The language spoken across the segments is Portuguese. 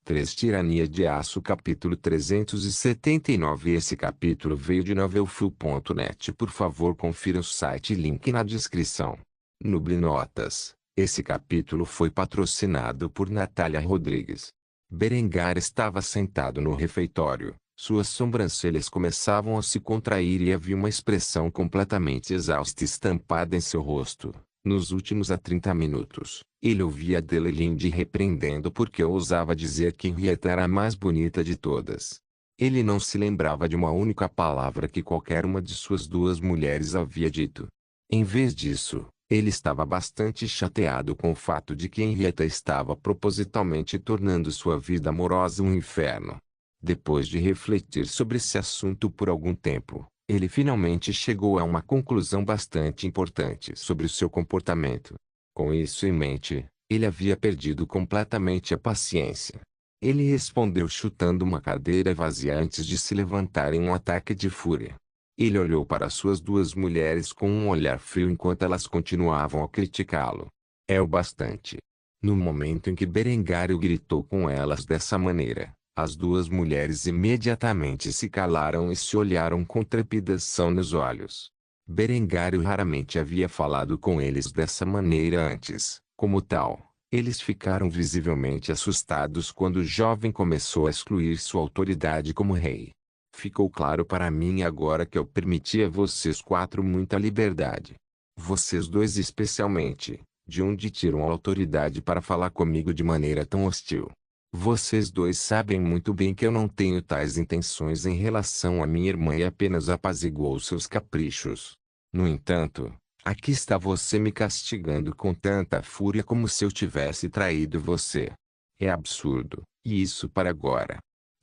3 Tirania de Aço capítulo 379. Esse capítulo veio de novelfull.net. Por favor, confira o site, link na descrição. Nuble Notas. Esse capítulo foi patrocinado por Natália Rodrigues. Berengar estava sentado no refeitório. Suas sobrancelhas começavam a se contrair e havia uma expressão completamente exausta estampada em seu rosto. Nos últimos 30 minutos, ele ouvia Adelaide repreendendo porque ousava dizer que Henrietta era a mais bonita de todas. Ele não se lembrava de uma única palavra que qualquer uma de suas duas mulheres havia dito. Em vez disso, ele estava bastante chateado com o fato de que Henrietta estava propositalmente tornando sua vida amorosa um inferno. Depois de refletir sobre esse assunto por algum tempo, ele finalmente chegou a uma conclusão bastante importante sobre o seu comportamento. Com isso em mente, ele havia perdido completamente a paciência. Ele respondeu chutando uma cadeira vazia antes de se levantar em um ataque de fúria. Ele olhou para suas duas mulheres com um olhar frio enquanto elas continuavam a criticá-lo. É o bastante. No momento em que Berengário gritou com elas dessa maneira, as duas mulheres imediatamente se calaram e se olharam com trepidação nos olhos. Berengário raramente havia falado com eles dessa maneira antes. Como tal, eles ficaram visivelmente assustados quando o jovem começou a excluir sua autoridade como rei. Ficou claro para mim agora que eu permiti a vocês quatro muita liberdade. Vocês dois especialmente, de onde tiram a autoridade para falar comigo de maneira tão hostil? Vocês dois sabem muito bem que eu não tenho tais intenções em relação à minha irmã e apenas apaziguou seus caprichos. No entanto, aqui está você me castigando com tanta fúria como se eu tivesse traído você. É absurdo, e isso para agora.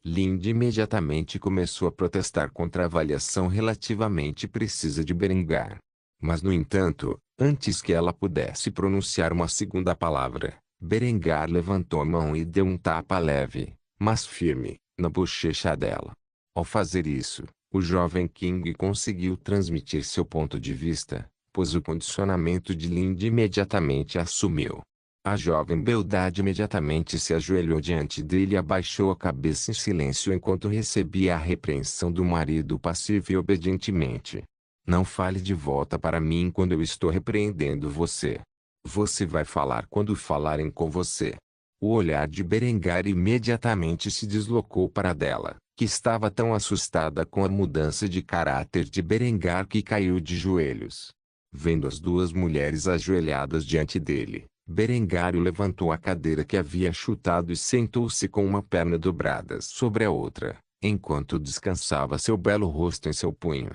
Linde imediatamente começou a protestar contra a avaliação relativamente precisa de Berengar. Mas no entanto, antes que ela pudesse pronunciar uma segunda palavra, Berengar levantou a mão e deu um tapa leve, mas firme, na bochecha dela. Ao fazer isso, o jovem King conseguiu transmitir seu ponto de vista, pois o condicionamento de Linde imediatamente assumiu. A jovem beldade imediatamente se ajoelhou diante dele e abaixou a cabeça em silêncio enquanto recebia a repreensão do marido passivo e obedientemente. Não fale de volta para mim quando eu estou repreendendo você. Você vai falar quando falarem com você. O olhar de Berengar imediatamente se deslocou para dela, que estava tão assustada com a mudança de caráter de Berengar que caiu de joelhos. Vendo as duas mulheres ajoelhadas diante dele, Berengário levantou a cadeira que havia chutado e sentou-se com uma perna dobrada sobre a outra, enquanto descansava seu belo rosto em seu punho.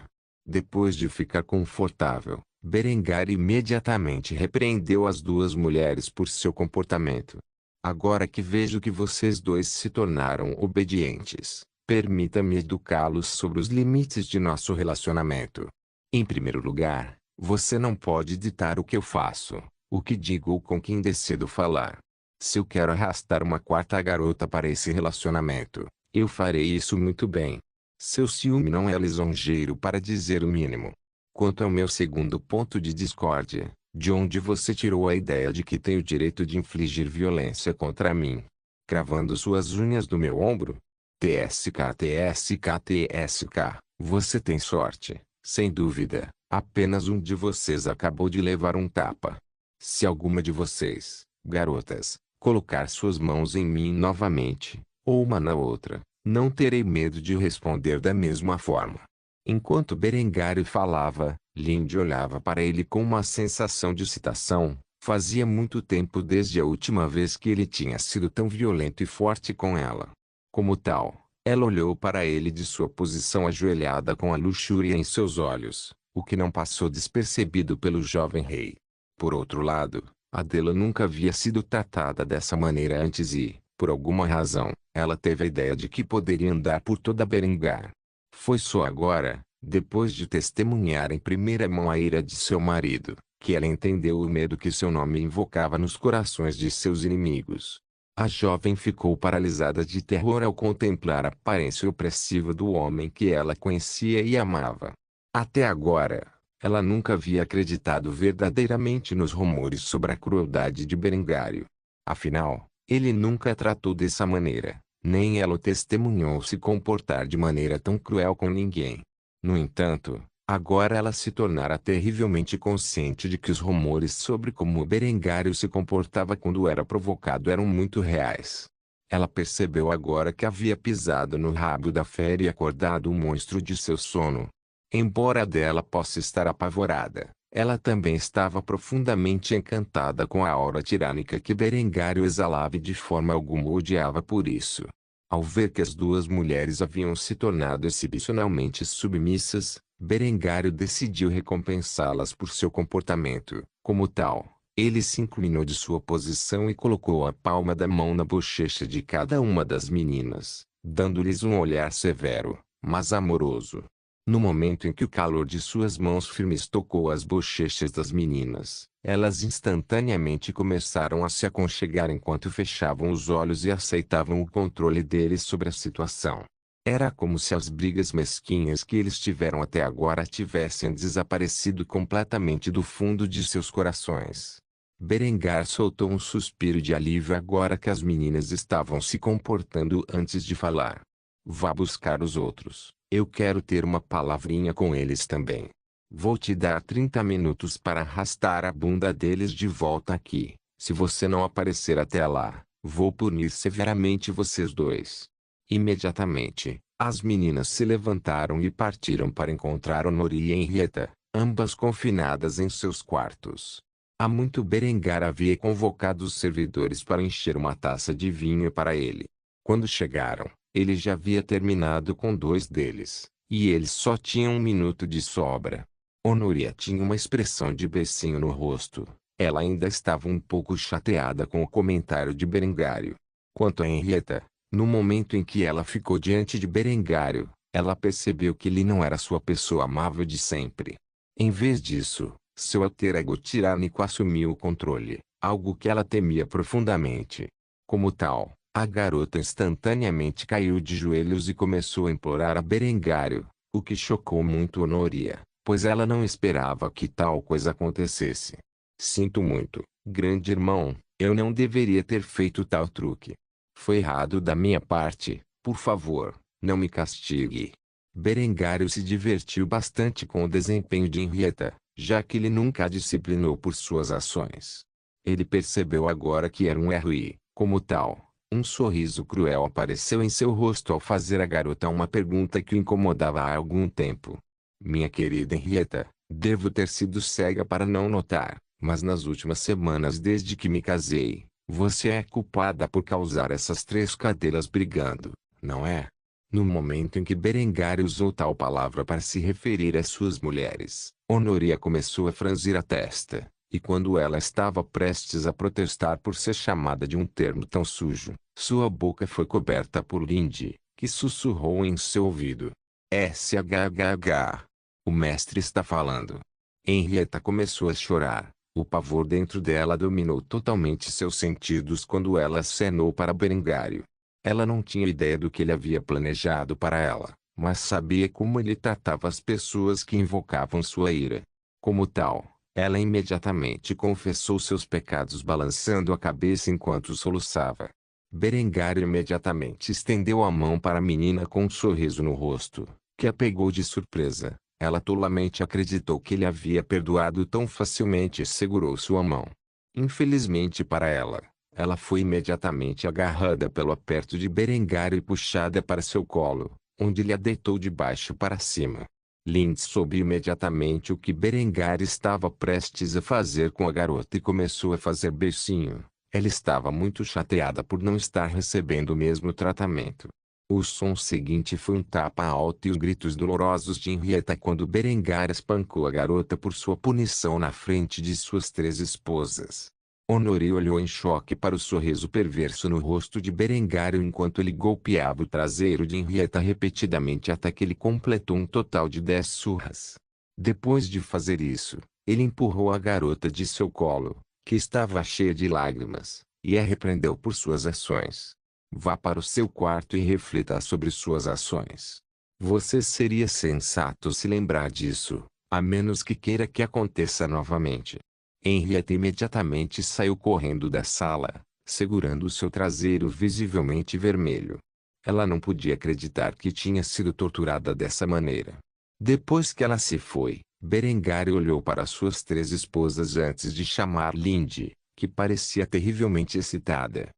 Depois de ficar confortável, Berengar imediatamente repreendeu as duas mulheres por seu comportamento. Agora que vejo que vocês dois se tornaram obedientes, permita-me educá-los sobre os limites de nosso relacionamento. Em primeiro lugar, você não pode ditar o que eu faço, o que digo ou com quem decido falar. Se eu quero arrastar uma quarta garota para esse relacionamento, eu farei isso muito bem. Seu ciúme não é lisonjeiro para dizer o mínimo. Quanto ao meu segundo ponto de discórdia, de onde você tirou a ideia de que tenho o direito de infligir violência contra mim? Cravando suas unhas no meu ombro? TSK, TSK, TSK, você tem sorte, sem dúvida, apenas um de vocês acabou de levar um tapa. Se alguma de vocês, garotas, colocar suas mãos em mim novamente, ou uma na outra, não terei medo de responder da mesma forma. Enquanto Berengário falava, Linde olhava para ele com uma sensação de excitação. Fazia muito tempo desde a última vez que ele tinha sido tão violento e forte com ela. Como tal, ela olhou para ele de sua posição ajoelhada com a luxúria em seus olhos, o que não passou despercebido pelo jovem rei. Por outro lado, Adela nunca havia sido tratada dessa maneira antes e, por alguma razão, ela teve a ideia de que poderia andar por toda Berengar. Foi só agora, depois de testemunhar em primeira mão a ira de seu marido, que ela entendeu o medo que seu nome invocava nos corações de seus inimigos. A jovem ficou paralisada de terror ao contemplar a aparência opressiva do homem que ela conhecia e amava. Até agora, ela nunca havia acreditado verdadeiramente nos rumores sobre a crueldade de Berengário. Afinal, Ele nunca a tratou dessa maneira, nem ela o testemunhou se comportar de maneira tão cruel com ninguém. No entanto, agora ela se tornara terrivelmente consciente de que os rumores sobre como o Berengário se comportava quando era provocado eram muito reais. Ela percebeu agora que havia pisado no rabo da fera e acordado o monstro de seu sono. Embora dela possa estar apavorada, ela também estava profundamente encantada com a aura tirânica que Berengário exalava e de forma alguma o odiava por isso. Ao ver que as duas mulheres haviam se tornado exibicionalmente submissas, Berengário decidiu recompensá-las por seu comportamento. Como tal, ele se inclinou de sua posição e colocou a palma da mão na bochecha de cada uma das meninas, dando-lhes um olhar severo, mas amoroso. No momento em que o calor de suas mãos firmes tocou as bochechas das meninas, elas instantaneamente começaram a se aconchegar enquanto fechavam os olhos e aceitavam o controle deles sobre a situação. Era como se as brigas mesquinhas que eles tiveram até agora tivessem desaparecido completamente do fundo de seus corações. Berengar soltou um suspiro de alívio agora que as meninas estavam se comportando antes de falar. Vá buscar os outros. Eu quero ter uma palavrinha com eles também. Vou te dar 30 minutos para arrastar a bunda deles de volta aqui. Se você não aparecer até lá, vou punir severamente vocês dois. Imediatamente, as meninas se levantaram e partiram para encontrar Honori e Henrietta, ambas confinadas em seus quartos. Há muito Berengar havia convocado os servidores para encher uma taça de vinho para ele. Quando chegaram, ele já havia terminado com 2 deles, e eles só tinham 1 minuto de sobra. Honoria tinha uma expressão de beicinho no rosto. Ela ainda estava um pouco chateada com o comentário de Berengário. Quanto a Henrietta, no momento em que ela ficou diante de Berengário, ela percebeu que ele não era sua pessoa amável de sempre. Em vez disso, seu alter ego tirânico assumiu o controle, algo que ela temia profundamente. Como tal, a garota instantaneamente caiu de joelhos e começou a implorar a Berengário, o que chocou muito Honoria, pois ela não esperava que tal coisa acontecesse. Sinto muito, grande irmão, eu não deveria ter feito tal truque. Foi errado da minha parte, por favor, não me castigue. Berengário se divertiu bastante com o desempenho de Henrietta, já que ele nunca a disciplinou por suas ações. Ele percebeu agora que era um erro e, como tal, um sorriso cruel apareceu em seu rosto ao fazer à garota uma pergunta que o incomodava há algum tempo. Minha querida Henrietta, devo ter sido cega para não notar, mas nas últimas semanas desde que me casei, você é culpada por causar essas 3 cadelas brigando, não é? No momento em que Berengário usou tal palavra para se referir às suas mulheres, Honoria começou a franzir a testa, e quando ela estava prestes a protestar por ser chamada de um termo tão sujo, sua boca foi coberta por Lindy, que sussurrou em seu ouvido. SHHH. O mestre está falando. Henrietta começou a chorar. O pavor dentro dela dominou totalmente seus sentidos quando ela acenou para Berengário. Ela não tinha ideia do que ele havia planejado para ela, mas sabia como ele tratava as pessoas que invocavam sua ira. Como tal, ela imediatamente confessou seus pecados balançando a cabeça enquanto soluçava. Berengário imediatamente estendeu a mão para a menina com um sorriso no rosto, que a pegou de surpresa. Ela tolamente acreditou que ele havia perdoado tão facilmente e segurou sua mão. Infelizmente para ela, ela foi imediatamente agarrada pelo aperto de Berengário e puxada para seu colo, onde ele a deitou de baixo para cima. Lindy soube imediatamente o que Berengário estava prestes a fazer com a garota e começou a fazer beicinho. Ela estava muito chateada por não estar recebendo o mesmo tratamento. O som seguinte foi um tapa alto e os gritos dolorosos de Henrietta quando Berengário espancou a garota por sua punição na frente de suas 3 esposas. Honoré olhou em choque para o sorriso perverso no rosto de Berengário enquanto ele golpeava o traseiro de Henrietta repetidamente até que ele completou um total de 10 surras. Depois de fazer isso, ele empurrou a garota de seu colo, que estava cheia de lágrimas, e a repreendeu por suas ações. Vá para o seu quarto e reflita sobre suas ações. Você seria sensato se lembrar disso, a menos que queira que aconteça novamente. Henrietta imediatamente saiu correndo da sala, segurando o seu traseiro visivelmente vermelho. Ela não podia acreditar que tinha sido torturada dessa maneira. Depois que ela se foi, Berengário olhou para suas 3 esposas antes de chamar Lindy, que parecia terrivelmente excitada.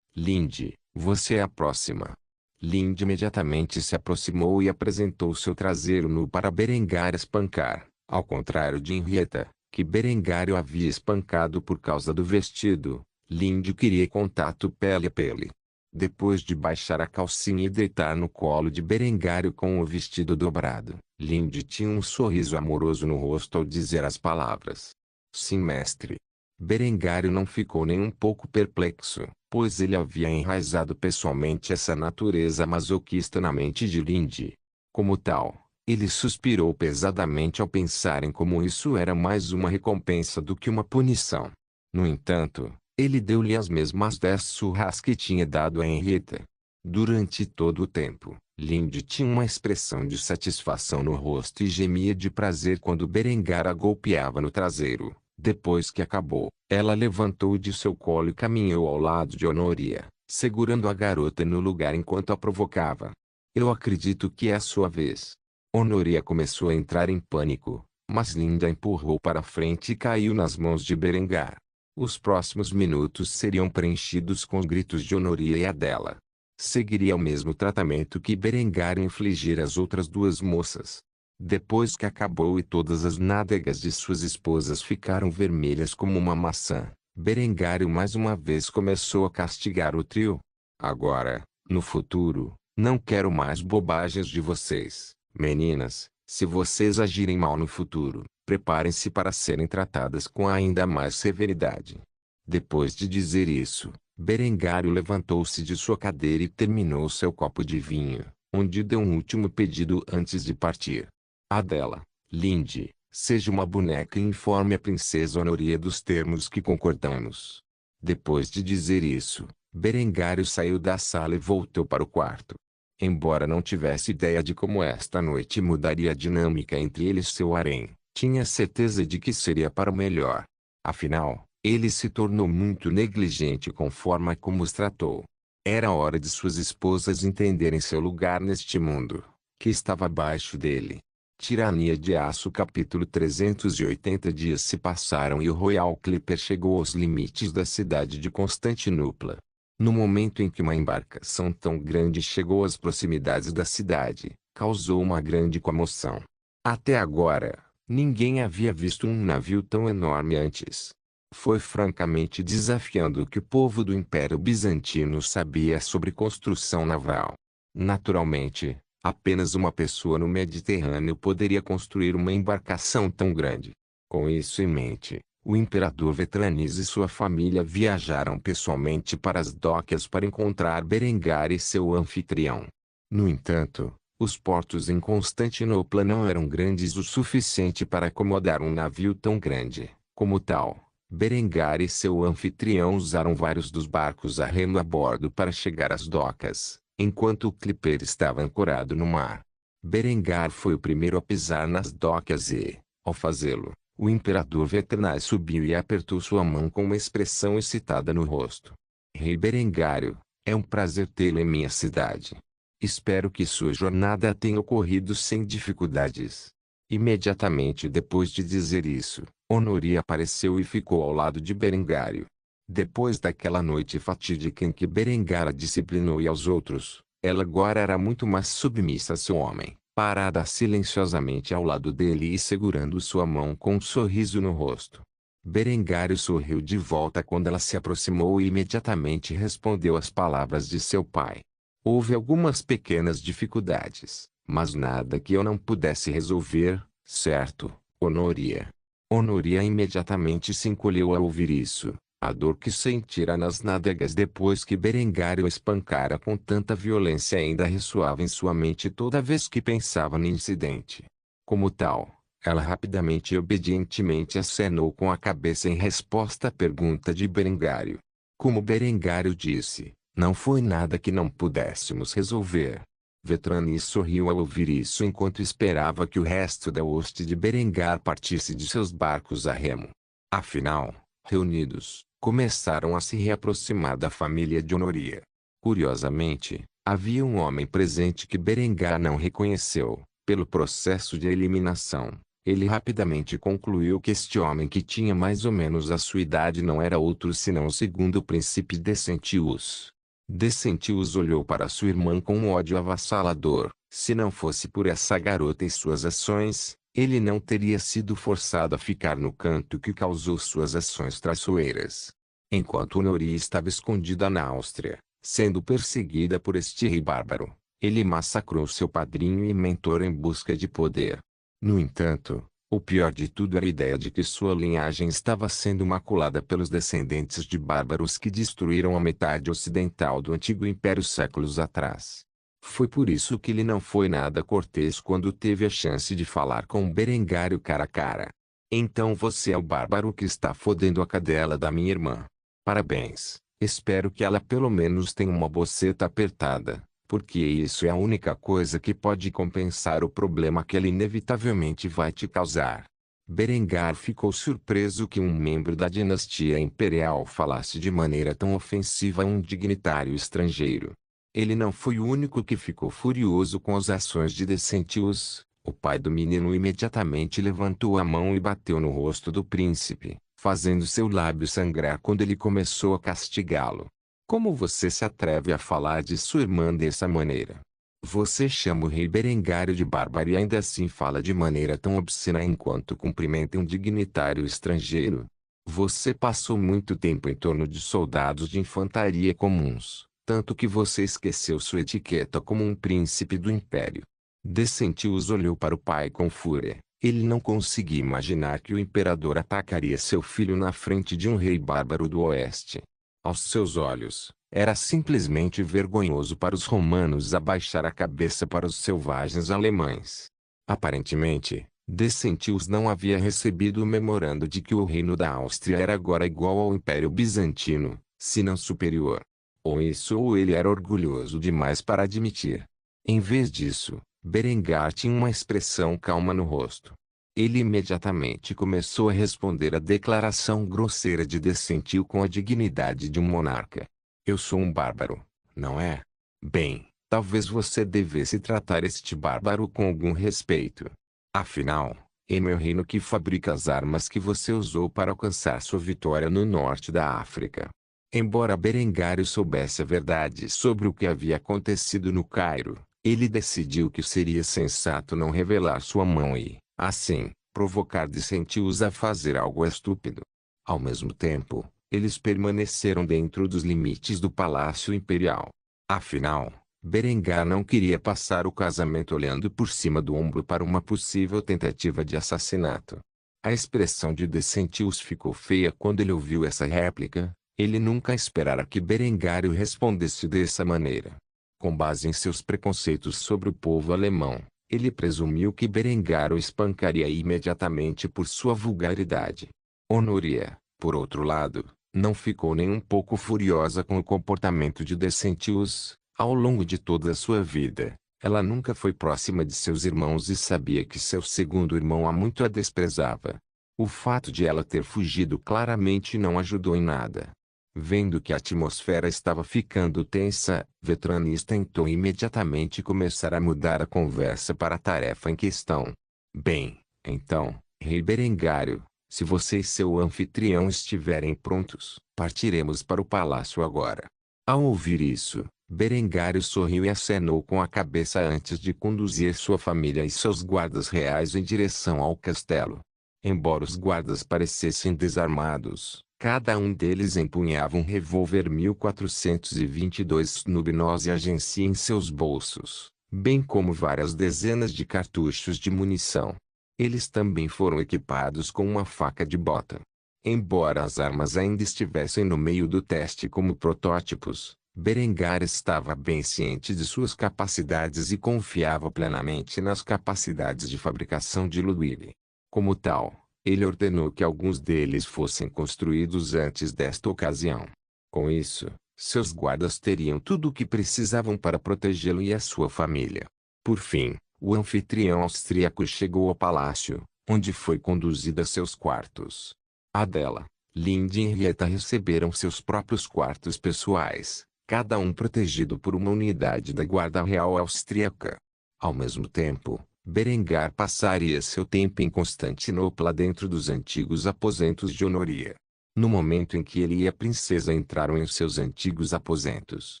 Lindy, você é a próxima. Lindy imediatamente se aproximou e apresentou seu traseiro nu para Berengário espancar, ao contrário de Henrietta, que Berengário havia espancado por causa do vestido. Lindy queria contato pele a pele. Depois de baixar a calcinha e deitar no colo de Berengário com o vestido dobrado, Lindy tinha um sorriso amoroso no rosto ao dizer as palavras. Sim, mestre. Berengário não ficou nem um pouco perplexo, pois ele havia enraizado pessoalmente essa natureza masoquista na mente de Lindy. Como tal, ele suspirou pesadamente ao pensar em como isso era mais uma recompensa do que uma punição. No entanto, ele deu-lhe as mesmas 10 surras que tinha dado a Henrietta. Durante todo o tempo, Lindy tinha uma expressão de satisfação no rosto e gemia de prazer quando Berengar a golpeava no traseiro. Depois que acabou, ela levantou de seu colo e caminhou ao lado de Honoria, segurando a garota no lugar enquanto a provocava. Eu acredito que é a sua vez. Honoria começou a entrar em pânico, mas Lindy a empurrou para frente e caiu nas mãos de Berengar. Os próximos minutos seriam preenchidos com os gritos de Honoria e a dela. Seguiria o mesmo tratamento que Berengar infligira às outras 2 moças. Depois que acabou e todas as nádegas de suas esposas ficaram vermelhas como uma maçã, Berengário mais uma vez começou a castigar o trio. Agora, no futuro, não quero mais bobagens de vocês, meninas. Se vocês agirem mal no futuro, preparem-se para serem tratadas com ainda mais severidade. Depois de dizer isso, Berengário levantou-se de sua cadeira e terminou seu copo de vinho, onde deu um último pedido antes de partir. Adela, Lindy, seja uma boneca e informe a princesa Honoria dos termos que concordamos. Depois de dizer isso, Berengário saiu da sala e voltou para o quarto. Embora não tivesse ideia de como esta noite mudaria a dinâmica entre ele e seu harém, tinha certeza de que seria para o melhor. Afinal, ele se tornou muito negligente com a forma como os tratou. Era hora de suas esposas entenderem seu lugar neste mundo, que estava abaixo dele. Tirania de Aço capítulo 380 dias se passaram e o Royal Clipper chegou aos limites da cidade de Constantinopla. No momento em que uma embarcação tão grande chegou às proximidades da cidade, causou uma grande comoção. Até agora, ninguém havia visto um navio tão enorme antes. Foi francamente desafiando o que o povo do Império Bizantino sabia sobre construção naval. Naturalmente, apenas uma pessoa no Mediterrâneo poderia construir uma embarcação tão grande. Com isso em mente, o imperador Vetranis e sua família viajaram pessoalmente para as docas para encontrar Berengar e seu anfitrião. No entanto, os portos em Constantinopla não eram grandes o suficiente para acomodar um navio tão grande. Como tal, Berengar e seu anfitrião usaram vários dos barcos a remo a bordo para chegar às docas, enquanto o Clipper estava ancorado no mar. Berengar foi o primeiro a pisar nas docas e, ao fazê-lo, o imperador Vetranis subiu e apertou sua mão com uma expressão excitada no rosto. Rei Berengário, é um prazer tê-lo em minha cidade. Espero que sua jornada tenha ocorrido sem dificuldades. Imediatamente depois de dizer isso, Honoria apareceu e ficou ao lado de Berengário. Depois daquela noite fatídica em que Berengar a disciplinou e aos outros, ela agora era muito mais submissa a seu homem, parada silenciosamente ao lado dele e segurando sua mão com um sorriso no rosto. Berengário sorriu de volta quando ela se aproximou e imediatamente respondeu às palavras de seu pai. Houve algumas pequenas dificuldades, mas nada que eu não pudesse resolver, certo, Honoria? Honoria imediatamente se encolheu ao ouvir isso. A dor que sentira nas nádegas depois que Berengário a espancara com tanta violência ainda ressoava em sua mente toda vez que pensava no incidente. Como tal, ela rapidamente e obedientemente acenou com a cabeça em resposta à pergunta de Berengário. Como Berengário disse, não foi nada que não pudéssemos resolver. Vetranis sorriu ao ouvir isso enquanto esperava que o resto da hoste de Berengar partisse de seus barcos a remo. Afinal, reunidos, começaram a se reaproximar da família de Honoria. Curiosamente, havia um homem presente que Berengar não reconheceu. Pelo processo de eliminação, ele rapidamente concluiu que este homem, que tinha mais ou menos a sua idade, não era outro senão o segundo príncipe Decentius. Decentius olhou para sua irmã com um ódio avassalador. Se não fosse por essa garota e suas ações, ele não teria sido forçado a ficar no canto que causou suas ações traiçoeiras. Enquanto Honoria estava escondida na Áustria, sendo perseguida por este rei bárbaro, ele massacrou seu padrinho e mentor em busca de poder. No entanto, o pior de tudo era a ideia de que sua linhagem estava sendo maculada pelos descendentes de bárbaros que destruíram a metade ocidental do antigo império séculos atrás. Foi por isso que ele não foi nada cortês quando teve a chance de falar com Berengário cara a cara. Então você é o bárbaro que está fodendo a cadela da minha irmã. Parabéns, espero que ela pelo menos tenha uma boceta apertada, porque isso é a única coisa que pode compensar o problema que ela inevitavelmente vai te causar. Berengar ficou surpreso que um membro da dinastia imperial falasse de maneira tão ofensiva a um dignitário estrangeiro. Ele não foi o único que ficou furioso com as ações de Decentius. O pai do menino imediatamente levantou a mão e bateu no rosto do príncipe, fazendo seu lábio sangrar quando ele começou a castigá-lo. Como você se atreve a falar de sua irmã dessa maneira? Você chama o rei Berengário de bárbaro e ainda assim fala de maneira tão obscena enquanto cumprimenta um dignitário estrangeiro? Você passou muito tempo em torno de soldados de infantaria comuns, tanto que você esqueceu sua etiqueta como um príncipe do império. Decentius olhou para o pai com fúria. Ele não conseguia imaginar que o imperador atacaria seu filho na frente de um rei bárbaro do oeste. Aos seus olhos, era simplesmente vergonhoso para os romanos abaixar a cabeça para os selvagens alemães. Aparentemente, Decentius não havia recebido o memorando de que o reino da Áustria era agora igual ao Império Bizantino, se não superior. Ou ele era orgulhoso demais para admitir. Em vez disso, Berengar tinha uma expressão calma no rosto. Ele imediatamente começou a responder à declaração grosseira de Decentius com a dignidade de um monarca. Eu sou um bárbaro, não é? Bem, talvez você devesse tratar este bárbaro com algum respeito. Afinal, é meu reino que fabrica as armas que você usou para alcançar sua vitória no norte da África. Embora Berengário soubesse a verdade sobre o que havia acontecido no Cairo, ele decidiu que seria sensato não revelar sua mão e, assim, provocar Decentius a fazer algo estúpido. Ao mesmo tempo, eles permaneceram dentro dos limites do Palácio Imperial. Afinal, Berengar não queria passar o casamento olhando por cima do ombro para uma possível tentativa de assassinato. A expressão de Decentius ficou feia quando ele ouviu essa réplica. Ele nunca esperara que Berengário respondesse dessa maneira. Com base em seus preconceitos sobre o povo alemão, ele presumiu que Berengar o espancaria imediatamente por sua vulgaridade. Honoria, por outro lado, não ficou nem um pouco furiosa com o comportamento de Decentius. Ao longo de toda a sua vida, ela nunca foi próxima de seus irmãos e sabia que seu segundo irmão a muito a desprezava. O fato de ela ter fugido claramente não ajudou em nada. Vendo que a atmosfera estava ficando tensa, Vetranis tentou imediatamente começar a mudar a conversa para a tarefa em questão. Bem, então, rei Berengário, se você e seu anfitrião estiverem prontos, partiremos para o palácio agora. Ao ouvir isso, Berengário sorriu e acenou com a cabeça antes de conduzir sua família e seus guardas reais em direção ao castelo. Embora os guardas parecessem desarmados, cada um deles empunhava um revólver 1422 Snub-Nose e agencia em seus bolsos, bem como várias dezenas de cartuchos de munição. Eles também foram equipados com uma faca de bota. Embora as armas ainda estivessem no meio do teste como protótipos, Berengar estava bem ciente de suas capacidades e confiava plenamente nas capacidades de fabricação de Ludwig. Como tal, ele ordenou que alguns deles fossem construídos antes desta ocasião. Com isso, seus guardas teriam tudo o que precisavam para protegê-lo e a sua família. Por fim, o anfitrião austríaco chegou ao palácio, onde foi conduzido a seus quartos. Adela, Lindy e Henrietta receberam seus próprios quartos pessoais, cada um protegido por uma unidade da Guarda Real Austríaca. Ao mesmo tempo, Berengar passaria seu tempo em Constantinopla dentro dos antigos aposentos de Honoria. No momento em que ele e a princesa entraram em seus antigos aposentos,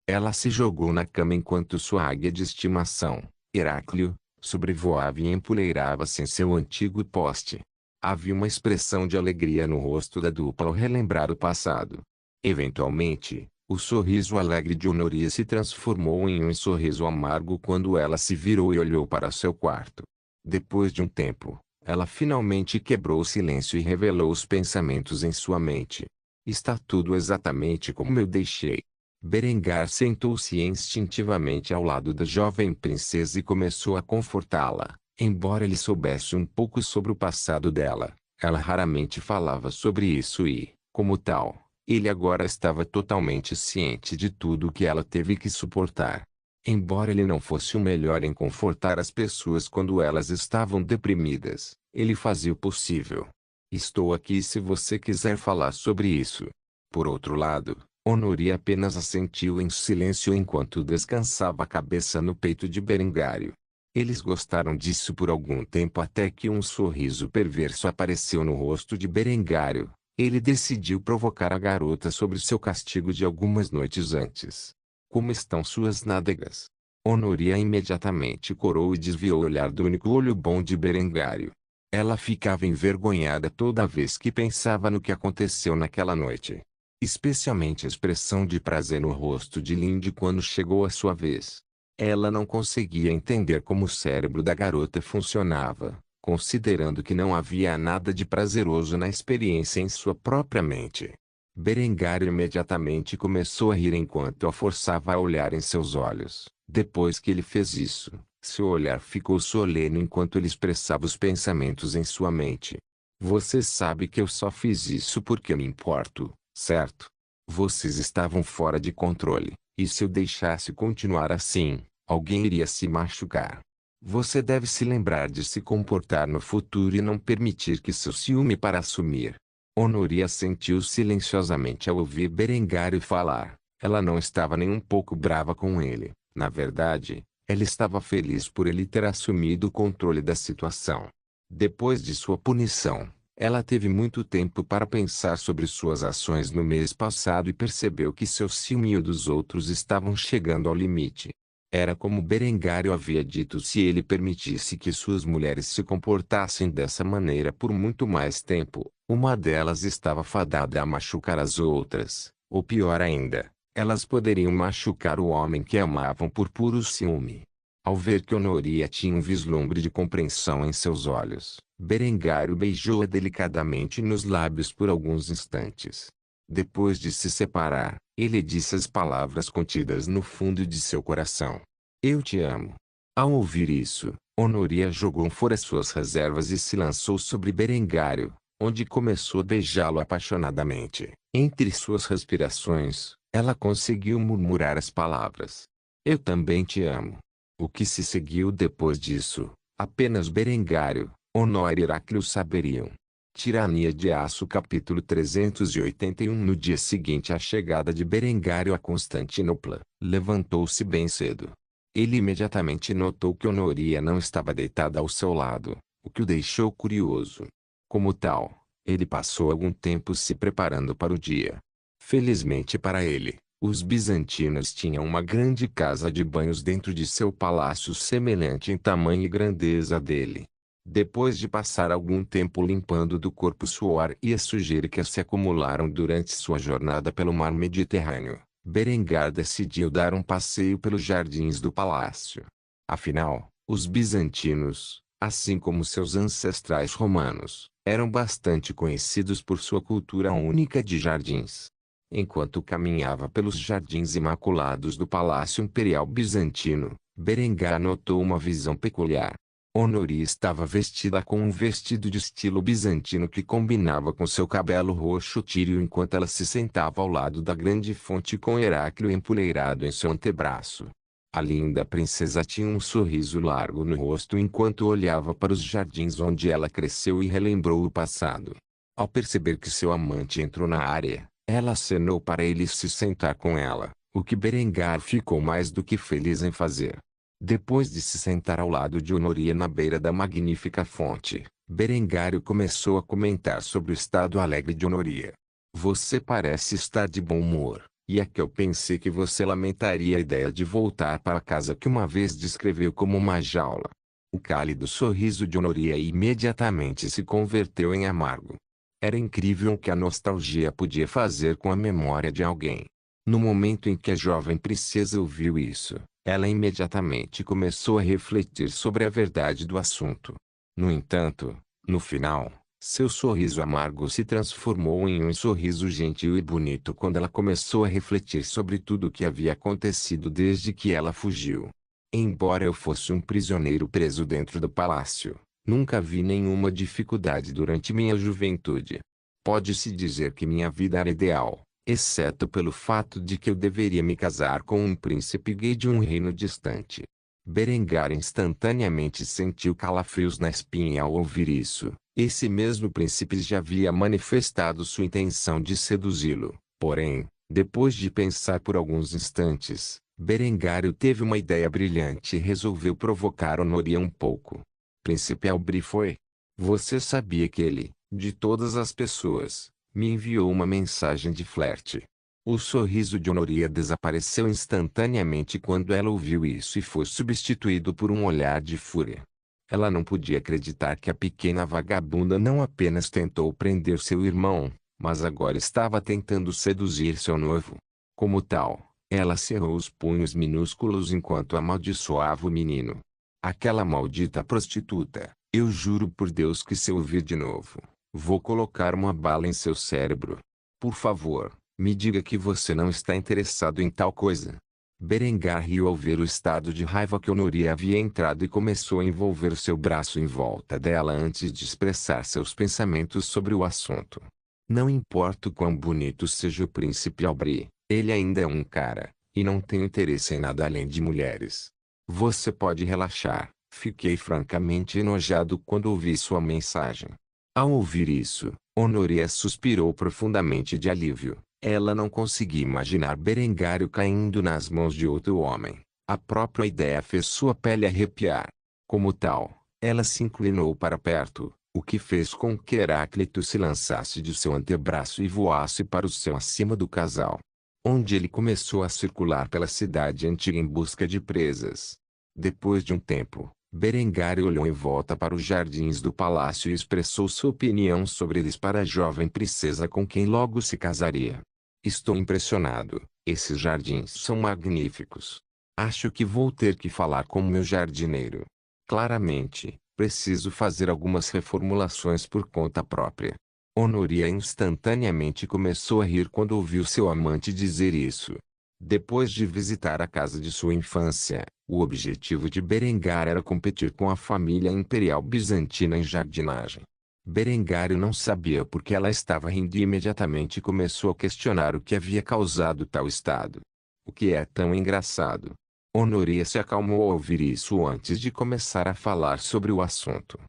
ela se jogou na cama enquanto sua águia de estimação, Heráclio, sobrevoava e empoleirava-se em seu antigo poste. Havia uma expressão de alegria no rosto da dupla ao relembrar o passado. Eventualmente, o sorriso alegre de Honoria se transformou em um sorriso amargo quando ela se virou e olhou para seu quarto. Depois de um tempo, ela finalmente quebrou o silêncio e revelou os pensamentos em sua mente. Está tudo exatamente como eu deixei. Berengar sentou-se instintivamente ao lado da jovem princesa e começou a confortá-la. Embora ele soubesse um pouco sobre o passado dela, ela raramente falava sobre isso e, como tal, ele agora estava totalmente ciente de tudo o que ela teve que suportar. Embora ele não fosse o melhor em confortar as pessoas quando elas estavam deprimidas, ele fazia o possível. Estou aqui se você quiser falar sobre isso. Por outro lado, Honoria apenas assentiu em silêncio enquanto descansava a cabeça no peito de Berengário. Eles gostaram disso por algum tempo até que um sorriso perverso apareceu no rosto de Berengário. Ele decidiu provocar a garota sobre seu castigo de algumas noites antes. Como estão suas nádegas? Honoria imediatamente corou e desviou o olhar do único olho bom de Berengário. Ela ficava envergonhada toda vez que pensava no que aconteceu naquela noite. Especialmente a expressão de prazer no rosto de Lindy quando chegou a sua vez. Ela não conseguia entender como o cérebro da garota funcionava, considerando que não havia nada de prazeroso na experiência em sua própria mente. Berengar imediatamente começou a rir enquanto a forçava a olhar em seus olhos. Depois que ele fez isso, seu olhar ficou solene enquanto ele expressava os pensamentos em sua mente. Você sabe que eu só fiz isso porque me importo, certo? Vocês estavam fora de controle, e se eu deixasse continuar assim, alguém iria se machucar. Você deve se lembrar de se comportar no futuro e não permitir que seu ciúme para assumir. Honoria assentiu silenciosamente ao ouvir Berengário falar. Ela não estava nem um pouco brava com ele. Na verdade, ela estava feliz por ele ter assumido o controle da situação. Depois de sua punição, ela teve muito tempo para pensar sobre suas ações no mês passado e percebeu que seu ciúme e o dos outros estavam chegando ao limite. Era como Berengário havia dito, se ele permitisse que suas mulheres se comportassem dessa maneira por muito mais tempo, uma delas estava fadada a machucar as outras, ou pior ainda, elas poderiam machucar o homem que amavam por puro ciúme. Ao ver que Honoria tinha um vislumbre de compreensão em seus olhos, Berengário beijou-a delicadamente nos lábios por alguns instantes. Depois de se separar, ele disse as palavras contidas no fundo de seu coração. Eu te amo. Ao ouvir isso, Honoria jogou fora suas reservas e se lançou sobre Berengário, onde começou a beijá-lo apaixonadamente. Entre suas respirações, ela conseguiu murmurar as palavras. Eu também te amo. O que se seguiu depois disso, apenas Berengário, Honor e Heráclio saberiam. Tirania de Aço capítulo 381. No dia seguinte à chegada de Berengário a Constantinopla, levantou-se bem cedo. Ele imediatamente notou que Honoria não estava deitada ao seu lado, o que o deixou curioso. Como tal, ele passou algum tempo se preparando para o dia. Felizmente para ele, os bizantinos tinham uma grande casa de banhos dentro de seu palácio semelhante em tamanho e grandeza dele. Depois de passar algum tempo limpando do corpo o suor e a sujeira que se acumularam durante sua jornada pelo mar Mediterrâneo, Berengar decidiu dar um passeio pelos jardins do palácio. Afinal, os bizantinos, assim como seus ancestrais romanos, eram bastante conhecidos por sua cultura única de jardins. Enquanto caminhava pelos jardins imaculados do Palácio Imperial Bizantino, Berengar notou uma visão peculiar. Honoria estava vestida com um vestido de estilo bizantino que combinava com seu cabelo roxo tírio enquanto ela se sentava ao lado da grande fonte com Heráclio empoleirado em seu antebraço. A linda princesa tinha um sorriso largo no rosto enquanto olhava para os jardins onde ela cresceu e relembrou o passado. Ao perceber que seu amante entrou na área, ela acenou para ele se sentar com ela, o que Berengar ficou mais do que feliz em fazer. Depois de se sentar ao lado de Honoria na beira da magnífica fonte, Berengário começou a comentar sobre o estado alegre de Honoria. Você parece estar de bom humor, e é que eu pensei que você lamentaria a ideia de voltar para a casa que uma vez descreveu como uma jaula. O cálido sorriso de Honoria imediatamente se converteu em amargo. Era incrível o que a nostalgia podia fazer com a memória de alguém. No momento em que a jovem princesa ouviu isso, ela imediatamente começou a refletir sobre a verdade do assunto. No entanto, no final, seu sorriso amargo se transformou em um sorriso gentil e bonito quando ela começou a refletir sobre tudo o que havia acontecido desde que ela fugiu. Embora eu fosse um prisioneiro preso dentro do palácio, nunca vi nenhuma dificuldade durante minha juventude. Pode-se dizer que minha vida era ideal, exceto pelo fato de que eu deveria me casar com um príncipe gay de um reino distante. Berengar instantaneamente sentiu calafrios na espinha ao ouvir isso. Esse mesmo príncipe já havia manifestado sua intenção de seduzi-lo. Porém, depois de pensar por alguns instantes, Berengário teve uma ideia brilhante e resolveu provocar Honoria um pouco. Príncipe Albri foi. Você sabia que ele, de todas as pessoas, me enviou uma mensagem de flerte. O sorriso de Honoria desapareceu instantaneamente quando ela ouviu isso e foi substituído por um olhar de fúria. Ela não podia acreditar que a pequena vagabunda não apenas tentou prender seu irmão, mas agora estava tentando seduzir seu noivo. Como tal, ela cerrou os punhos minúsculos enquanto amaldiçoava o menino. Aquela maldita prostituta, eu juro por Deus que se eu ouvir de novo, vou colocar uma bala em seu cérebro. Por favor, me diga que você não está interessado em tal coisa. Berengar riu ao ver o estado de raiva que Honoria havia entrado e começou a envolver seu braço em volta dela antes de expressar seus pensamentos sobre o assunto. Não importa o quão bonito seja o príncipe Albri, ele ainda é um cara, e não tem interesse em nada além de mulheres. Você pode relaxar. Fiquei francamente enojado quando ouvi sua mensagem. Ao ouvir isso, Honoria suspirou profundamente de alívio. Ela não conseguia imaginar Berengário caindo nas mãos de outro homem. A própria ideia fez sua pele arrepiar. Como tal, ela se inclinou para perto, o que fez com que Heráclito se lançasse de seu antebraço e voasse para o céu acima do casal, onde ele começou a circular pela cidade antiga em busca de presas. Depois de um tempo, Berengário olhou em volta para os jardins do palácio e expressou sua opinião sobre eles para a jovem princesa com quem logo se casaria. Estou impressionado, esses jardins são magníficos. Acho que vou ter que falar com meu jardineiro. Claramente, preciso fazer algumas reformulações por conta própria. Honoria instantaneamente começou a rir quando ouviu seu amante dizer isso. Depois de visitar a casa de sua infância, o objetivo de Berengar era competir com a família imperial bizantina em jardinagem. Berengário não sabia por que ela estava rindo e imediatamente começou a questionar o que havia causado tal estado. O que é tão engraçado? Honoria se acalmou ao ouvir isso antes de começar a falar sobre o assunto.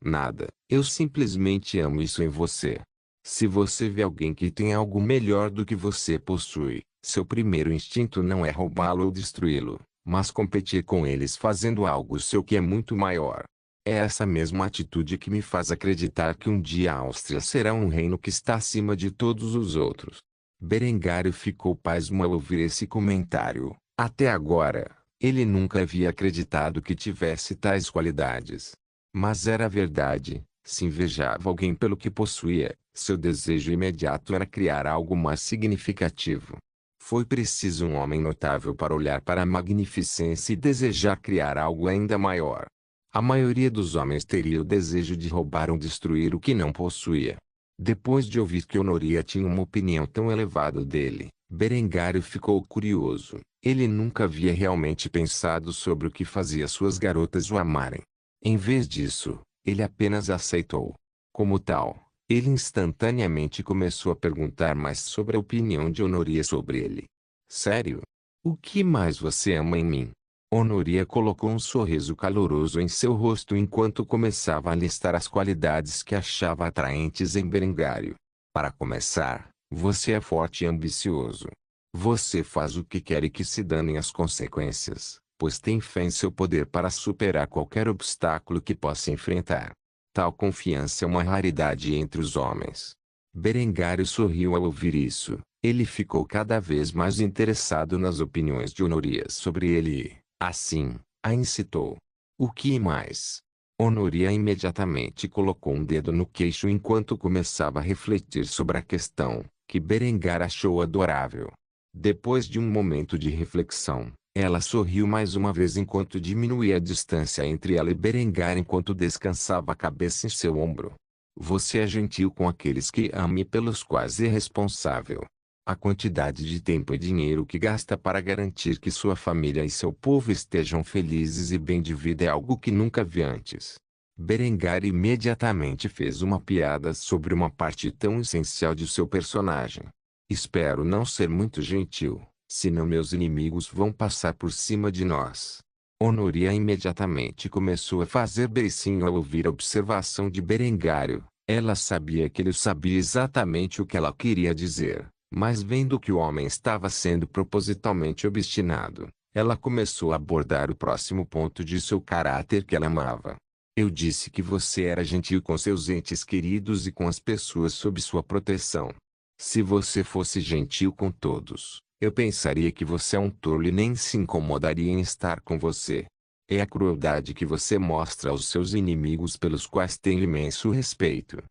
Nada, eu simplesmente amo isso em você. Se você vê alguém que tem algo melhor do que você possui, seu primeiro instinto não é roubá-lo ou destruí-lo, mas competir com eles fazendo algo seu que é muito maior. É essa mesma atitude que me faz acreditar que um dia a Áustria será um reino que está acima de todos os outros. Berengário ficou pasmo ao ouvir esse comentário. Até agora, ele nunca havia acreditado que tivesse tais qualidades. Mas era verdade, se invejava alguém pelo que possuía, seu desejo imediato era criar algo mais significativo. Foi preciso um homem notável para olhar para a magnificência e desejar criar algo ainda maior. A maioria dos homens teria o desejo de roubar ou destruir o que não possuía. Depois de ouvir que Honoria tinha uma opinião tão elevada dele, Berengário ficou curioso. Ele nunca havia realmente pensado sobre o que fazia suas garotas o amarem. Em vez disso, ele apenas aceitou. Como tal, ele instantaneamente começou a perguntar mais sobre a opinião de Honoria sobre ele. Sério? O que mais você ama em mim? Honoria colocou um sorriso caloroso em seu rosto enquanto começava a listar as qualidades que achava atraentes em Berengário. Para começar, você é forte e ambicioso. Você faz o que quer e que se danem as consequências, pois tem fé em seu poder para superar qualquer obstáculo que possa enfrentar. Tal confiança é uma raridade entre os homens. Berengário sorriu ao ouvir isso. Ele ficou cada vez mais interessado nas opiniões de Honoria sobre ele e, assim, a incitou. O que mais? Honoria imediatamente colocou um dedo no queixo enquanto começava a refletir sobre a questão, que Berengar achou adorável. Depois de um momento de reflexão, ela sorriu mais uma vez enquanto diminuía a distância entre ela e Berengar enquanto descansava a cabeça em seu ombro. Você é gentil com aqueles que ama e pelos quais é responsável. A quantidade de tempo e dinheiro que gasta para garantir que sua família e seu povo estejam felizes e bem de vida é algo que nunca vi antes. Berengar imediatamente fez uma piada sobre uma parte tão essencial de seu personagem. Espero não ser muito gentil, senão meus inimigos vão passar por cima de nós. Honoria imediatamente começou a fazer beicinho ao ouvir a observação de Berengário. Ela sabia que ele sabia exatamente o que ela queria dizer. Mas vendo que o homem estava sendo propositalmente obstinado, ela começou a abordar o próximo ponto de seu caráter que ela amava. Eu disse que você era gentil com seus entes queridos e com as pessoas sob sua proteção. Se você fosse gentil com todos, eu pensaria que você é um tolo e nem se incomodaria em estar com você. É a crueldade que você mostra aos seus inimigos pelos quais tem imenso respeito.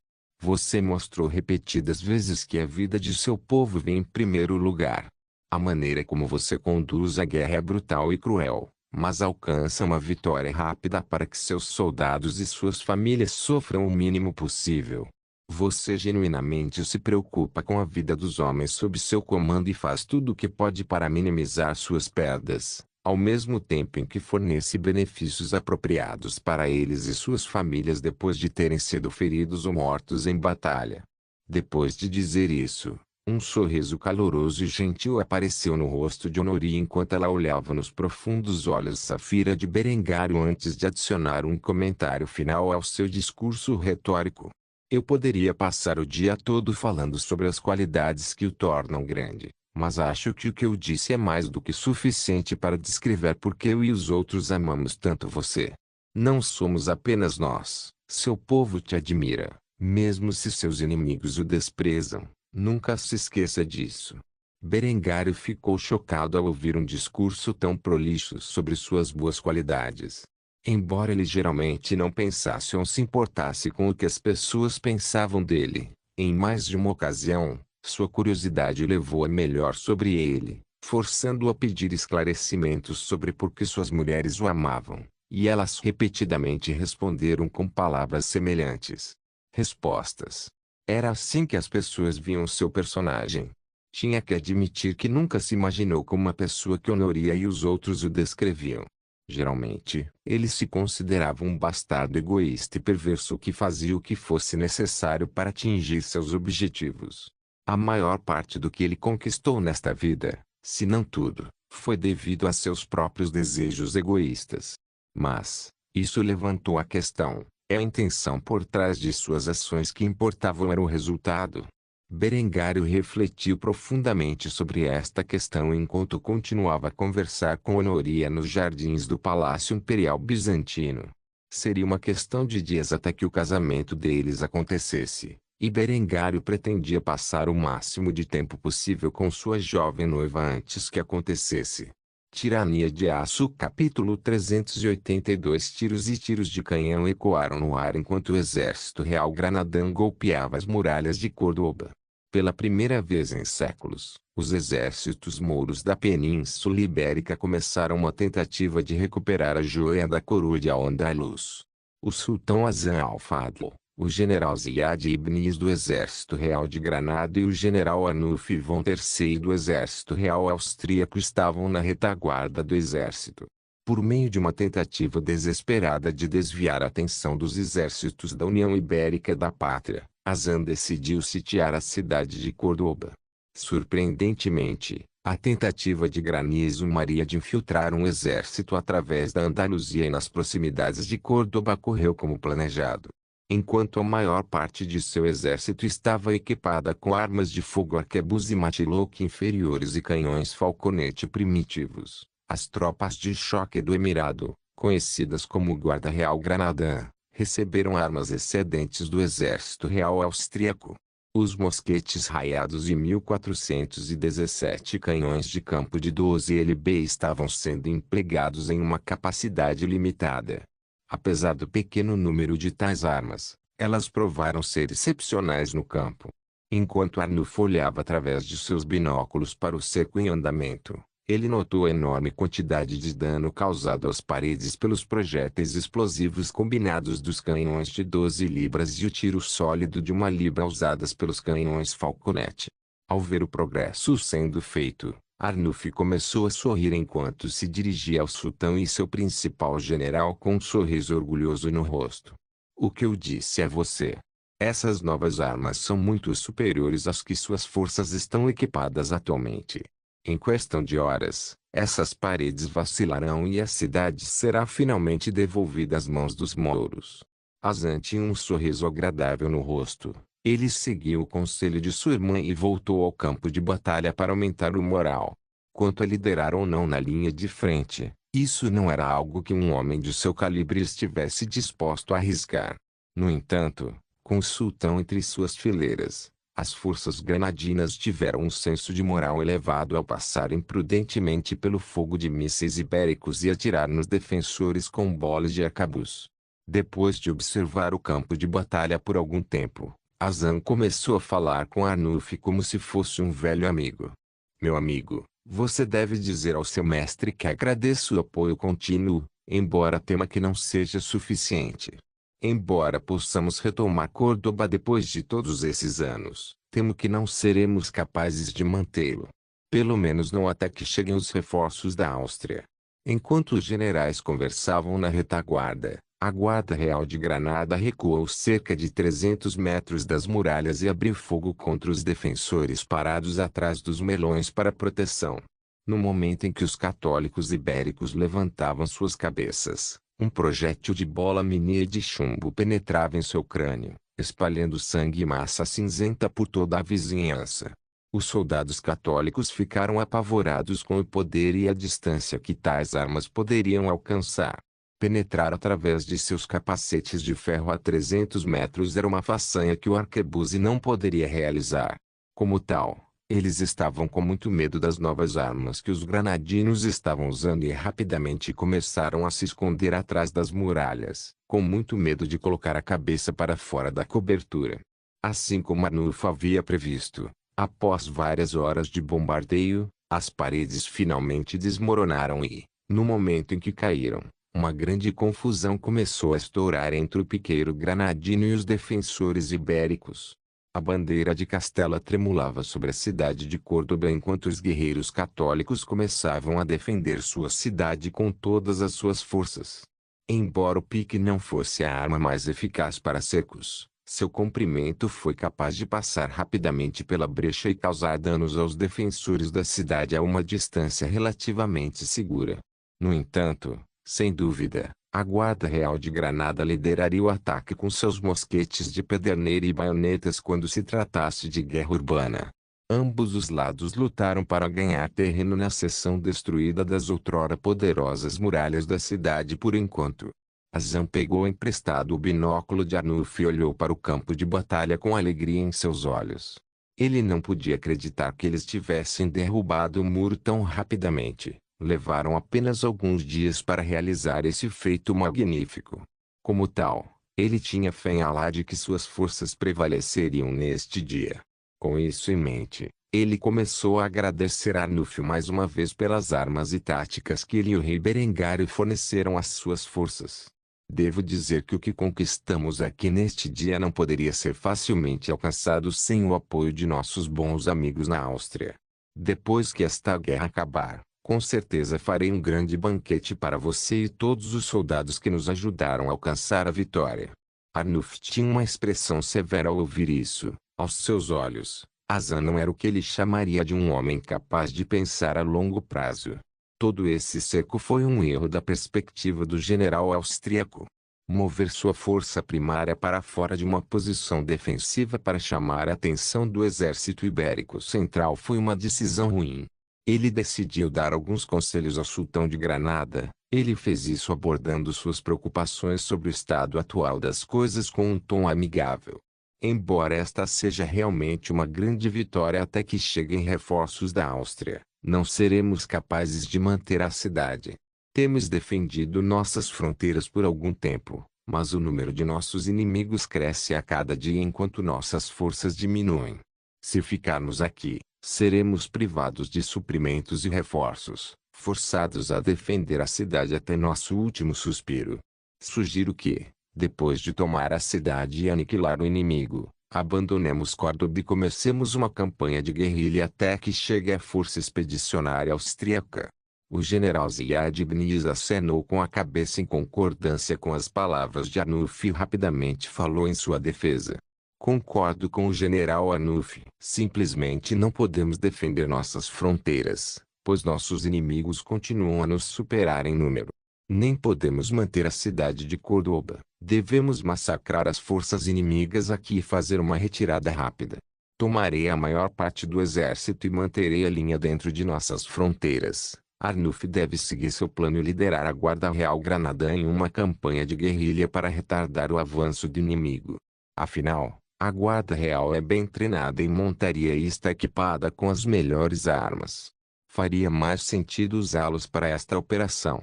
Você mostrou repetidas vezes que a vida de seu povo vem em primeiro lugar. A maneira como você conduz a guerra é brutal e cruel, mas alcança uma vitória rápida para que seus soldados e suas famílias sofram o mínimo possível. Você genuinamente se preocupa com a vida dos homens sob seu comando e faz tudo o que pode para minimizar suas perdas, ao mesmo tempo em que fornece benefícios apropriados para eles e suas famílias depois de terem sido feridos ou mortos em batalha. Depois de dizer isso, um sorriso caloroso e gentil apareceu no rosto de Honoria enquanto ela olhava nos profundos olhos safira de Berengário antes de adicionar um comentário final ao seu discurso retórico. Eu poderia passar o dia todo falando sobre as qualidades que o tornam grande. Mas acho que o que eu disse é mais do que suficiente para descrever por que eu e os outros amamos tanto você. Não somos apenas nós, seu povo te admira, mesmo se seus inimigos o desprezam. Nunca se esqueça disso. Berengário ficou chocado ao ouvir um discurso tão prolixo sobre suas boas qualidades. Embora ele geralmente não pensasse ou se importasse com o que as pessoas pensavam dele, em mais de uma ocasião, sua curiosidade levou a melhor sobre ele, forçando-o a pedir esclarecimentos sobre por que suas mulheres o amavam, e elas repetidamente responderam com palavras semelhantes. Respostas. Era assim que as pessoas viam seu personagem. Tinha que admitir que nunca se imaginou como uma pessoa que Honoria e os outros o descreviam. Geralmente, ele se considerava um bastardo egoísta e perverso que fazia o que fosse necessário para atingir seus objetivos. A maior parte do que ele conquistou nesta vida, se não tudo, foi devido a seus próprios desejos egoístas. Mas, isso levantou a questão, é a intenção por trás de suas ações que importavam era o resultado? Berengário refletiu profundamente sobre esta questão enquanto continuava a conversar com Honoria nos jardins do Palácio Imperial Bizantino. Seria uma questão de dias até que o casamento deles acontecesse. E Berengário pretendia passar o máximo de tempo possível com sua jovem noiva antes que acontecesse. Tirania de Aço Capítulo 382 Tiros e tiros de canhão ecoaram no ar enquanto o exército real granadão golpeava as muralhas de Córdoba. Pela primeira vez em séculos, os exércitos mouros da Península Ibérica começaram uma tentativa de recuperar a joia da coroa de Al-Andalus. O sultão Hassan al-Fadl, o general Ziad ibn Is do Exército Real de Granada e o general Arnulf von Terceiro do Exército Real Austríaco estavam na retaguarda do exército. Por meio de uma tentativa desesperada de desviar a atenção dos exércitos da União Ibérica da Pátria, Hassan decidiu sitiar a cidade de Córdoba. Surpreendentemente, A tentativa de Granizo Maria de infiltrar um exército através da Andaluzia e nas proximidades de Córdoba correu como planejado. Enquanto a maior parte de seu exército estava equipada com armas de fogo arquebus e matchlock inferiores e canhões falconete primitivos, as tropas de choque do Emirado, conhecidas como Guarda Real Granadã, receberam armas excedentes do exército real austríaco. Os mosquetes raiados e 1.417 canhões de campo de 12 lb estavam sendo empregados em uma capacidade limitada. Apesar do pequeno número de tais armas, elas provaram ser excepcionais no campo. Enquanto Arnulfo olhava através de seus binóculos para o cerco em andamento, ele notou a enorme quantidade de dano causado às paredes pelos projéteis explosivos combinados dos canhões de 12 libras e o tiro sólido de 1 libra usadas pelos canhões Falconet. Ao ver o progresso sendo feito, Arnulfo começou a sorrir enquanto se dirigia ao sultão e seu principal general com um sorriso orgulhoso no rosto. O que eu disse a você? Essas novas armas são muito superiores às que suas forças estão equipadas atualmente. Em questão de horas, essas paredes vacilarão e a cidade será finalmente devolvida às mãos dos mouros. Hazan tinha um sorriso agradável no rosto. Ele seguiu o conselho de sua irmã e voltou ao campo de batalha para aumentar o moral. Quanto a liderar ou não na linha de frente, isso não era algo que um homem de seu calibre estivesse disposto a arriscar. No entanto, com o sultão entre suas fileiras, as forças granadinas tiveram um senso de moral elevado ao passar imprudentemente pelo fogo de mísseis ibéricos e atirar nos defensores com bolas de arcabuz. Depois de observar o campo de batalha por algum tempo, Hazan começou a falar com Arnulfo como se fosse um velho amigo. Meu amigo, você deve dizer ao seu mestre que agradeço o apoio contínuo, embora tema que não seja suficiente. Embora possamos retomar Córdoba depois de todos esses anos, temo que não seremos capazes de mantê-lo. Pelo menos não até que cheguem os reforços da Áustria. Enquanto os generais conversavam na retaguarda, a Guarda Real de Granada recuou cerca de 300 metros das muralhas e abriu fogo contra os defensores parados atrás dos melões para proteção. No momento em que os católicos ibéricos levantavam suas cabeças, um projétil de bola minia de chumbo penetrava em seu crânio, espalhando sangue e massa cinzenta por toda a vizinhança. Os soldados católicos ficaram apavorados com o poder e a distância que tais armas poderiam alcançar. Penetrar através de seus capacetes de ferro a 300 metros era uma façanha que o arquebuse não poderia realizar. Como tal, eles estavam com muito medo das novas armas que os granadinos estavam usando e rapidamente começaram a se esconder atrás das muralhas, com muito medo de colocar a cabeça para fora da cobertura. Assim como Arnulfo havia previsto, após várias horas de bombardeio, as paredes finalmente desmoronaram e, no momento em que caíram, uma grande confusão começou a estourar entre o piqueiro granadino e os defensores ibéricos. A bandeira de Castela tremulava sobre a cidade de Córdoba enquanto os guerreiros católicos começavam a defender sua cidade com todas as suas forças. Embora o pique não fosse a arma mais eficaz para cercos, seu comprimento foi capaz de passar rapidamente pela brecha e causar danos aos defensores da cidade a uma distância relativamente segura. No entanto, sem dúvida, a Guarda Real de Granada lideraria o ataque com seus mosquetes de pederneira e baionetas quando se tratasse de guerra urbana. Ambos os lados lutaram para ganhar terreno na seção destruída das outrora poderosas muralhas da cidade por enquanto. Hazan pegou emprestado o binóculo de Arnulfo e olhou para o campo de batalha com alegria em seus olhos. Ele não podia acreditar que eles tivessem derrubado o muro tão rapidamente. Levaram apenas alguns dias para realizar esse feito magnífico. Como tal, ele tinha fé em Alá de que suas forças prevaleceriam neste dia. Com isso em mente, ele começou a agradecer a Arnulfo mais uma vez pelas armas e táticas que ele e o rei Berengário forneceram às suas forças. Devo dizer que o que conquistamos aqui neste dia não poderia ser facilmente alcançado sem o apoio de nossos bons amigos na Áustria. Depois que esta guerra acabar, com certeza farei um grande banquete para você e todos os soldados que nos ajudaram a alcançar a vitória. Arnulfo tinha uma expressão severa ao ouvir isso. Aos seus olhos, Hasan não era o que ele chamaria de um homem capaz de pensar a longo prazo. Todo esse cerco foi um erro da perspectiva do general austríaco. Mover sua força primária para fora de uma posição defensiva para chamar a atenção do exército ibérico central foi uma decisão ruim. Ele decidiu dar alguns conselhos ao sultão de Granada. Ele fez isso abordando suas preocupações sobre o estado atual das coisas com um tom amigável. Embora esta seja realmente uma grande vitória até que cheguem reforços da Áustria, não seremos capazes de manter a cidade. Temos defendido nossas fronteiras por algum tempo, mas o número de nossos inimigos cresce a cada dia enquanto nossas forças diminuem. Se ficarmos aqui, seremos privados de suprimentos e reforços, forçados a defender a cidade até nosso último suspiro. Sugiro que, depois de tomar a cidade e aniquilar o inimigo, abandonemos Córdoba e comecemos uma campanha de guerrilha até que chegue a força expedicionária austríaca. O general Ziad ibn Isa acenou com a cabeça em concordância com as palavras de Arnulf e rapidamente falou em sua defesa. Concordo com o general Arnulf. Simplesmente não podemos defender nossas fronteiras, pois nossos inimigos continuam a nos superar em número. Nem podemos manter a cidade de Córdoba. Devemos massacrar as forças inimigas aqui e fazer uma retirada rápida. Tomarei a maior parte do exército e manterei a linha dentro de nossas fronteiras. Arnulf deve seguir seu plano e liderar a Guarda Real Granada em uma campanha de guerrilha para retardar o avanço do inimigo. Afinal, a Guarda Real é bem treinada em montaria e está equipada com as melhores armas. Faria mais sentido usá-los para esta operação.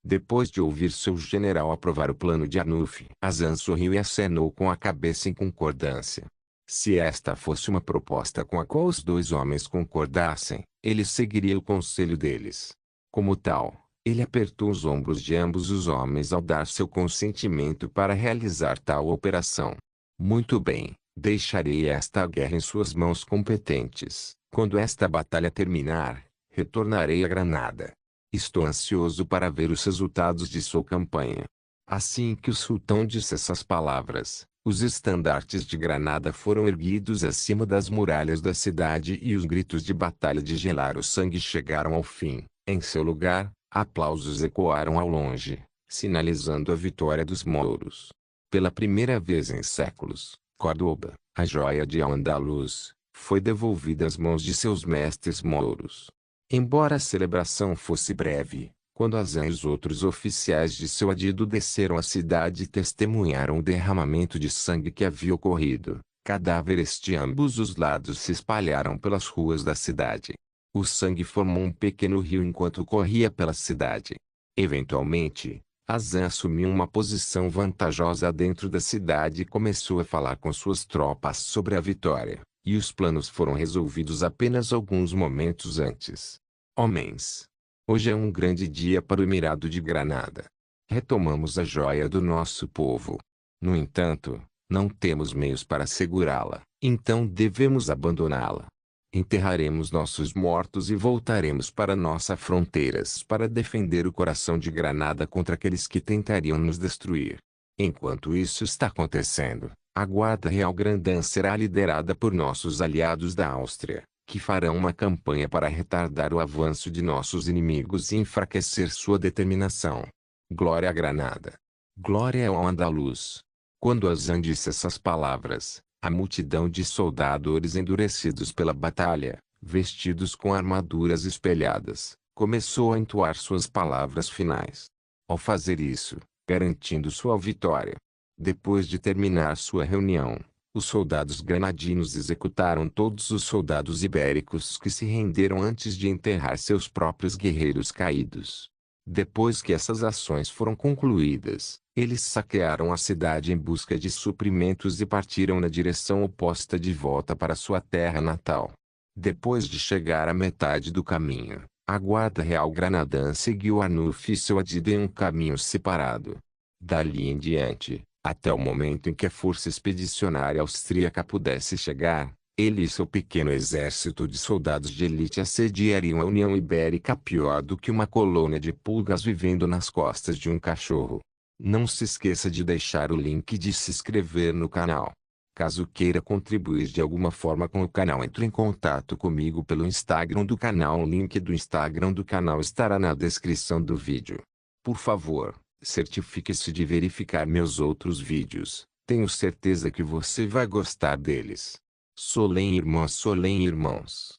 Depois de ouvir seu general aprovar o plano de Arnulf, Hasan sorriu e acenou com a cabeça em concordância. Se esta fosse uma proposta com a qual os dois homens concordassem, ele seguiria o conselho deles. Como tal, ele apertou os ombros de ambos os homens ao dar seu consentimento para realizar tal operação. Muito bem, deixarei esta guerra em suas mãos competentes. Quando esta batalha terminar, retornarei a Granada. Estou ansioso para ver os resultados de sua campanha. Assim que o sultão disse essas palavras, os estandartes de Granada foram erguidos acima das muralhas da cidade e os gritos de batalha de gelar o sangue chegaram ao fim. Em seu lugar, aplausos ecoaram ao longe, sinalizando a vitória dos mouros. Pela primeira vez em séculos, Córdoba, a joia de Al-Andalus, foi devolvida às mãos de seus mestres mouros. Embora a celebração fosse breve, quando Hasan e os outros oficiais de seu adido desceram à cidade e testemunharam o derramamento de sangue que havia ocorrido, cadáveres de ambos os lados se espalharam pelas ruas da cidade. O sangue formou um pequeno rio enquanto corria pela cidade. Eventualmente, Hasan assumiu uma posição vantajosa dentro da cidade e começou a falar com suas tropas sobre a vitória, e os planos foram resolvidos apenas alguns momentos antes. Homens! Hoje é um grande dia para o Emirado de Granada. Retomamos a joia do nosso povo. No entanto, não temos meios para segurá-la, então devemos abandoná-la. Enterraremos nossos mortos e voltaremos para nossas fronteiras para defender o coração de Granada contra aqueles que tentariam nos destruir. Enquanto isso está acontecendo, a Guarda Real Grandã será liderada por nossos aliados da Áustria, que farão uma campanha para retardar o avanço de nossos inimigos e enfraquecer sua determinação. Glória a Granada! Glória ao Andaluz! Quando Hasan disse essas palavras, a multidão de soldadores endurecidos pela batalha, vestidos com armaduras espelhadas, começou a entoar suas palavras finais. Ao fazer isso, garantindo sua vitória. Depois de terminar sua reunião, os soldados granadinos executaram todos os soldados ibéricos que se renderam antes de enterrar seus próprios guerreiros caídos. Depois que essas ações foram concluídas, eles saquearam a cidade em busca de suprimentos e partiram na direção oposta de volta para sua terra natal. Depois de chegar à metade do caminho, a Guarda Real Granadã seguiu Arnulf e seu adido em um caminho separado. Dali em diante, até o momento em que a força expedicionária austríaca pudesse chegar, ele e seu pequeno exército de soldados de elite assediariam a União Ibérica pior do que uma colônia de pulgas vivendo nas costas de um cachorro. Não se esqueça de deixar o link de se inscrever no canal. Caso queira contribuir de alguma forma com o canal, entre em contato comigo pelo Instagram do canal. O link do Instagram do canal estará na descrição do vídeo. Por favor, certifique-se de verificar meus outros vídeos. Tenho certeza que você vai gostar deles. Solém irmãos.